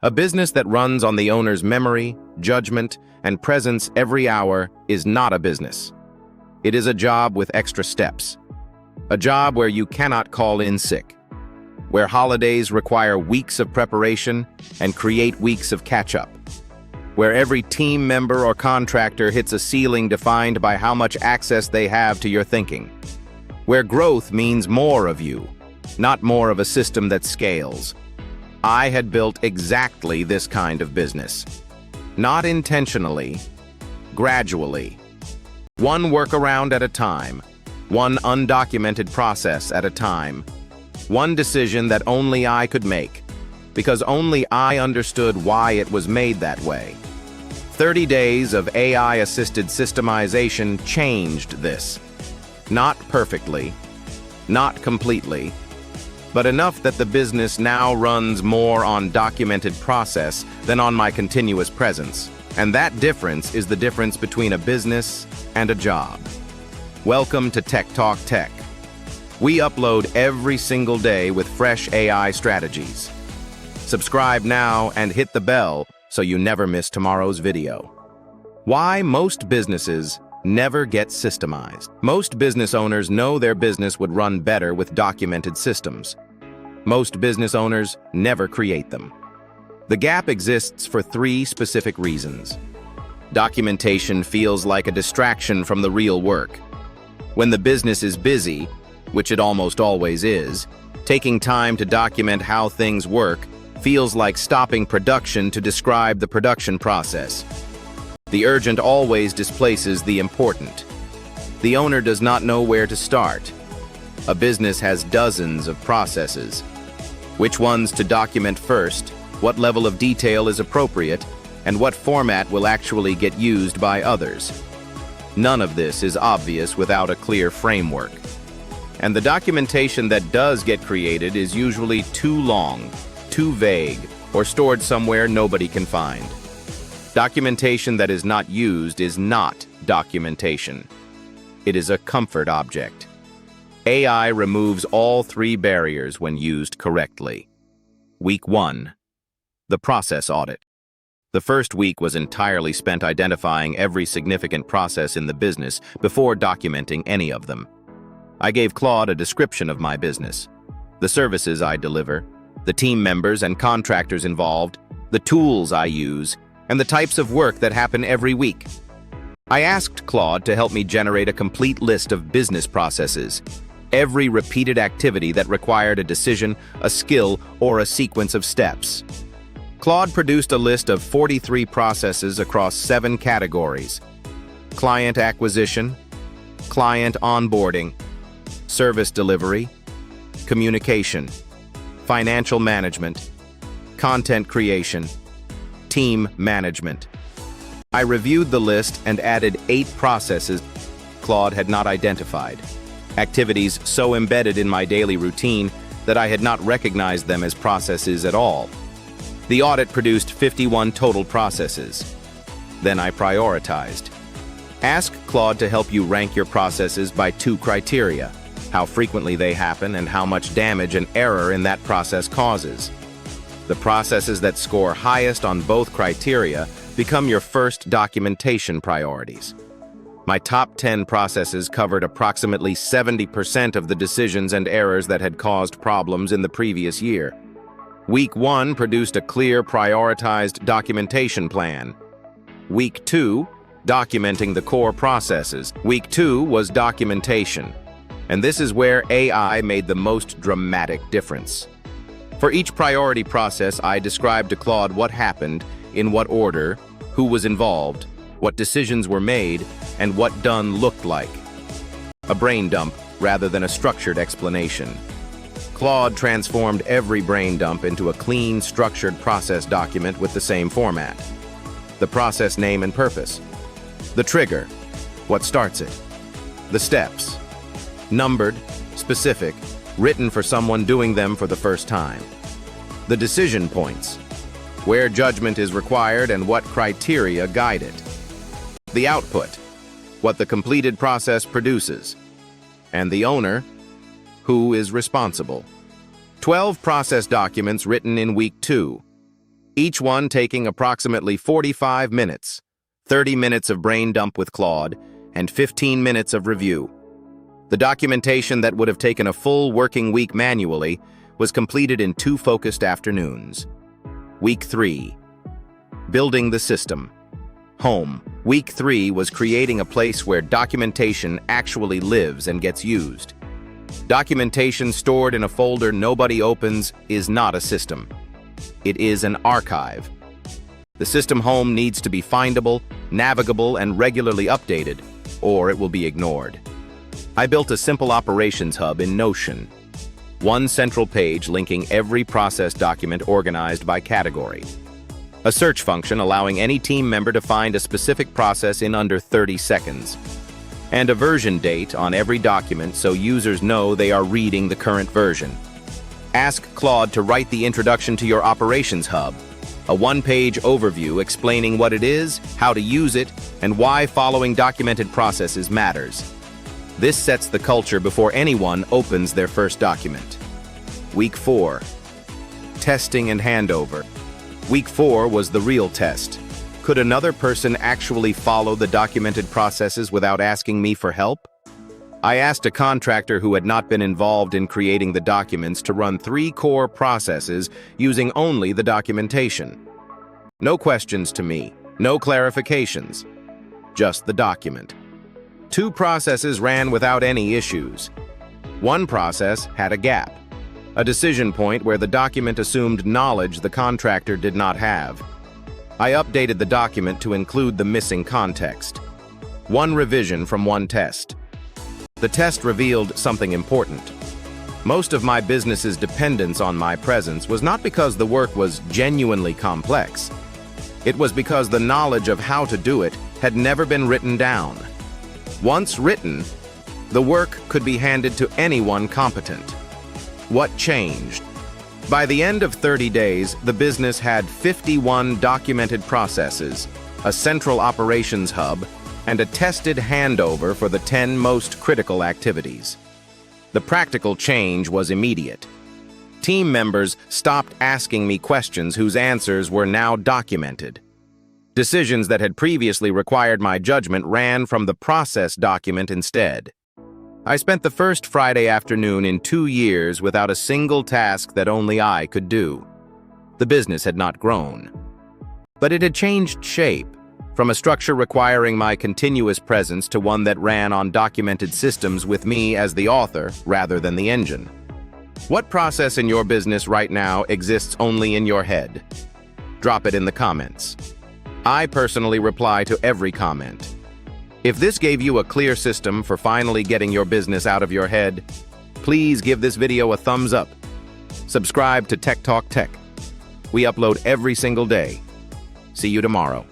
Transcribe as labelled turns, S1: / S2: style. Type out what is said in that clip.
S1: A business that runs on the owner's memory, judgment, and presence every hour is not a business. It is a job with extra steps. A job where you cannot call in sick, where holidays require weeks of preparation and create weeks of catch-up, where every team member or contractor hits a ceiling defined by how much access they have to your thinking, where growth means more of you, not more of a system that scales. I had built exactly this kind of business. Not intentionally, gradually. One workaround at a time, one undocumented process at a time, one decision that only I could make, because only I understood why it was made that way. 30 days of AI-assisted systemization changed this. Not perfectly, not completely, but enough that the business now runs more on documented process than on my continuous presence. And that difference is the difference between a business and a job. Welcome to Tech Talk Tech. We upload every single day with fresh AI strategies. Subscribe now and hit the bell so you never miss tomorrow's video. Why most businesses never get systemized. Most business owners know their business would run better with documented systems. Most business owners never create them. The gap exists for 3 specific reasons. Documentation feels like a distraction from the real work. When the business is busy, which it almost always is, taking time to document how things work feels like stopping production to describe the production process. The urgent always displaces the important. The owner does not know where to start. A business has dozens of processes. Which ones to document first, what level of detail is appropriate, and what format will actually get used by others. None of this is obvious without a clear framework. And the documentation that does get created is usually too long, too vague, or stored somewhere nobody can find. Documentation that is not used is not documentation. It is a comfort object. AI removes all 3 barriers when used correctly. Week 1. The process audit. The first week was entirely spent identifying every significant process in the business before documenting any of them. I gave Claude a description of my business, the services I deliver, the team members and contractors involved, the tools I use, and the types of work that happen every week. I asked Claude to help me generate a complete list of business processes, every repeated activity that required a decision, a skill, or a sequence of steps. Claude produced a list of 43 processes across 7 categories: client acquisition, client onboarding, service delivery, communication, financial management, content creation, team management. I reviewed the list and added 8 processes Claude had not identified, activities so embedded in my daily routine that I had not recognized them as processes at all. The audit produced 51 total processes. Then I prioritized. Ask Claude to help you rank your processes by 2 criteria: how frequently they happen and how much damage and error in that process causes. The processes that score highest on both criteria become your first documentation priorities. My top 10 processes covered approximately 70% of the decisions and errors that had caused problems in the previous year. Week 1 produced a clear, prioritized documentation plan. Week 2, documenting the core processes. Week 2 was documentation. And this is where AI made the most dramatic difference. For each priority process, I described to Claude what happened, in what order, who was involved, what decisions were made, and what done looked like. A brain dump rather than a structured explanation. Claude transformed every brain dump into a clean, structured process document with the same format. The process name and purpose. The trigger, what starts it. The steps, numbered, specific, written for someone doing them for the first time. The decision points, where judgment is required and what criteria guide it. The output, what the completed process produces. And the owner, who is responsible. 12 process documents written in week 2. each one taking approximately 45 minutes, 30 minutes of brain dump with Claude, and 15 minutes of review. The documentation that would have taken a full working week manually was completed in 2 focused afternoons. Week 3. Building the system. Home. Week 3 was creating a place where documentation actually lives and gets used. Documentation stored in a folder nobody opens is not a system. It is an archive. The system home needs to be findable, navigable, and regularly updated, or it will be ignored. I built a simple operations hub in Notion. One central page linking every process document organized by category. A search function allowing any team member to find a specific process in under 30 seconds. And a version date on every document so users know they are reading the current version. Ask Claude to write the introduction to your operations hub, a 1-page overview explaining what it is, how to use it, and why following documented processes matters. This sets the culture before anyone opens their first document. Week 4. Testing and handover. Week 4 was the real test. Could another person actually follow the documented processes without asking me for help? I asked a contractor who had not been involved in creating the documents to run 3 core processes using only the documentation. No questions to me, no clarifications, just the document. 2 processes ran without any issues. One process had a gap, a decision point where the document assumed knowledge the contractor did not have. I updated the document to include the missing context. 1 revision from 1 test. The test revealed something important. Most of my business's dependence on my presence was not because the work was genuinely complex. It was because the knowledge of how to do it had never been written down. Once written, the work could be handed to anyone competent. What changed? By the end of 30 days, the business had 51 documented processes, a central operations hub, and a tested handover for the 10 most critical activities. The practical change was immediate. Team members stopped asking me questions whose answers were now documented. Decisions that had previously required my judgment ran from the process document instead. I spent the first Friday afternoon in 2 years without a single task that only I could do. The business had not grown, but it had changed shape, from a structure requiring my continuous presence to one that ran on documented systems with me as the author rather than the engine. What process in your business right now exists only in your head? Drop it in the comments. I personally reply to every comment. If this gave you a clear system for finally getting your business out of your head, please give this video a thumbs up. Subscribe to Tech Talk Tech. We upload every single day. See you tomorrow.